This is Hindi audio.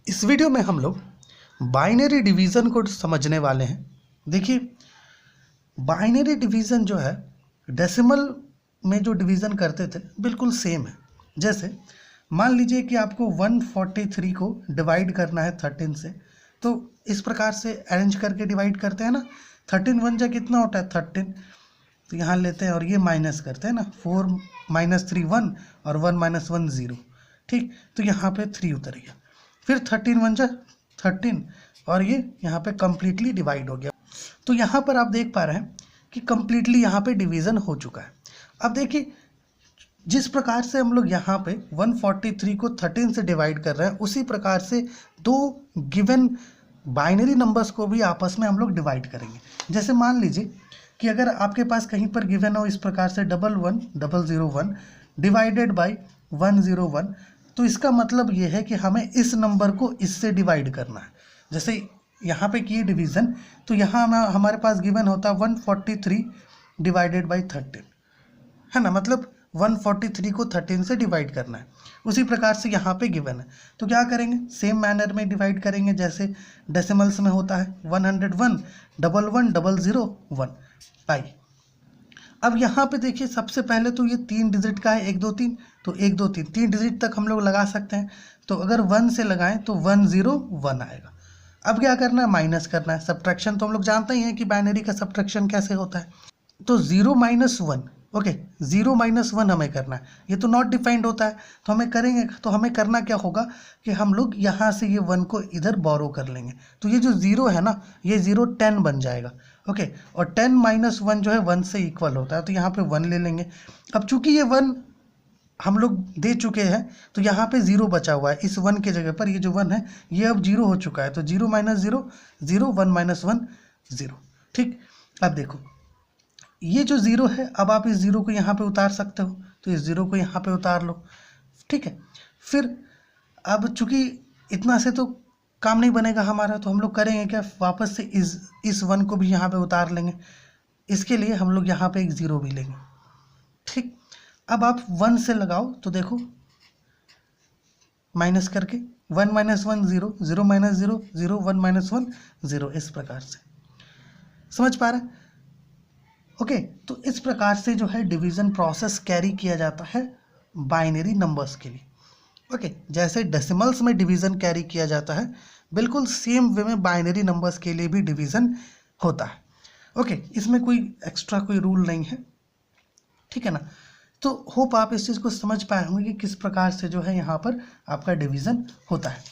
इस वीडियो में हम लोग बाइनरी डिवीज़न को समझने वाले हैं। देखिए, बाइनरी डिवीज़न जो है डेसिमल में जो डिवीज़न करते थे बिल्कुल सेम है। जैसे मान लीजिए कि आपको 143 को डिवाइड करना है 13 से, तो इस प्रकार से अरेंज करके डिवाइड करते हैं ना। 13 वन जा कितना होता है 13, तो यहाँ लेते हैं और ये माइनस करते हैं ना। 4 - 3 1 और 1 - 1 0। ठीक, तो यहाँ पे 3 उतर गया। फिर 13 वन जा 13 और ये यहाँ पे कम्प्लीटली डिवाइड हो गया। तो यहाँ पर आप देख पा रहे हैं कि कम्प्लीटली यहाँ पे डिवीज़न हो चुका है। अब देखिए, जिस प्रकार से हम लोग यहाँ पे 143 को 13 से डिवाइड कर रहे हैं, उसी प्रकार से दो गिवन बाइनरी नंबर्स को भी आपस में हम लोग डिवाइड करेंगे। जैसे मान लीजिए कि अगर आपके पास कहीं पर गिवन हो इस प्रकार से 11,001 डिवाइडेड बाई 101, तो इसका मतलब ये है कि हमें इस नंबर को इससे डिवाइड करना है। जैसे यहाँ पे किए डिवीज़न, तो यहाँ हमारे पास गिवन होता है 143 डिवाइडेड बाई 13, है ना। मतलब 143 को 13 से डिवाइड करना है। उसी प्रकार से यहाँ पे गिवन है, तो क्या करेंगे, सेम मैनर में डिवाइड करेंगे जैसे डेसिमल्स में होता है 101 11,001 पाई। अब यहाँ पे देखिए, सबसे पहले तो ये 3 डिजिट का है, 1 2 3, तो 1 2 3 3 डिजिट तक हम लोग लगा सकते हैं। तो अगर 1 से लगाएं तो 101 आएगा। अब क्या करना है, माइनस करना है। सब्ट्रैक्शन तो हम लोग जानते ही हैं कि बाइनरी का सब्ट्रैक्शन कैसे होता है। तो 0 - 1, ओके, 0 - 1 हमें करना है। ये तो नॉट डिफाइंड होता है, तो हमें करेंगे, तो हमें करना क्या होगा कि हम लोग यहाँ से ये 1 को इधर बोरो कर लेंगे। तो ये जो 0 है ना, ये 0 10 बन जाएगा, ओके। और 10 - 1 जो है 1 से इक्वल होता है, तो यहाँ पे 1 ले लेंगे। अब चूंकि ये 1 हम लोग दे चुके हैं, तो यहाँ पे 0 बचा हुआ है। इस 1 के जगह पर ये जो 1 है ये अब 0 हो चुका है। तो 0 - 0 0, 1 - 1 0। ठीक, अब देखो ये जो 0 है, अब आप इस 0 को यहाँ पे उतार सकते हो, तो इस 0 को यहाँ पे उतार लो। ठीक है, फिर अब चूंकि इतना से तो काम नहीं बनेगा हमारा, तो हम लोग करेंगे क्या, वापस से इस 1 को भी यहाँ पे उतार लेंगे। इसके लिए हम लोग यहाँ पे एक 0 भी लेंगे। ठीक, अब आप 1 से लगाओ तो देखो माइनस करके 1 - 1 0, 0 - 0 0, 1 - 1 0, इस प्रकार से। समझ पा रहे हैं? ओके, तो इस प्रकार से जो है डिवीज़न प्रोसेस कैरी किया जाता है बाइनरी नंबर्स के लिए। ओके, जैसे डेसिमल्स में डिवीज़न कैरी किया जाता है, बिल्कुल सेम वे में बाइनरी नंबर्स के लिए भी डिवीज़न होता है। ओके, इसमें कोई एक्स्ट्रा कोई रूल नहीं है, ठीक है ना। तो होप आप इस चीज़ को समझ पाए होंगे कि किस प्रकार से जो है यहाँ पर आपका डिवीज़न होता है।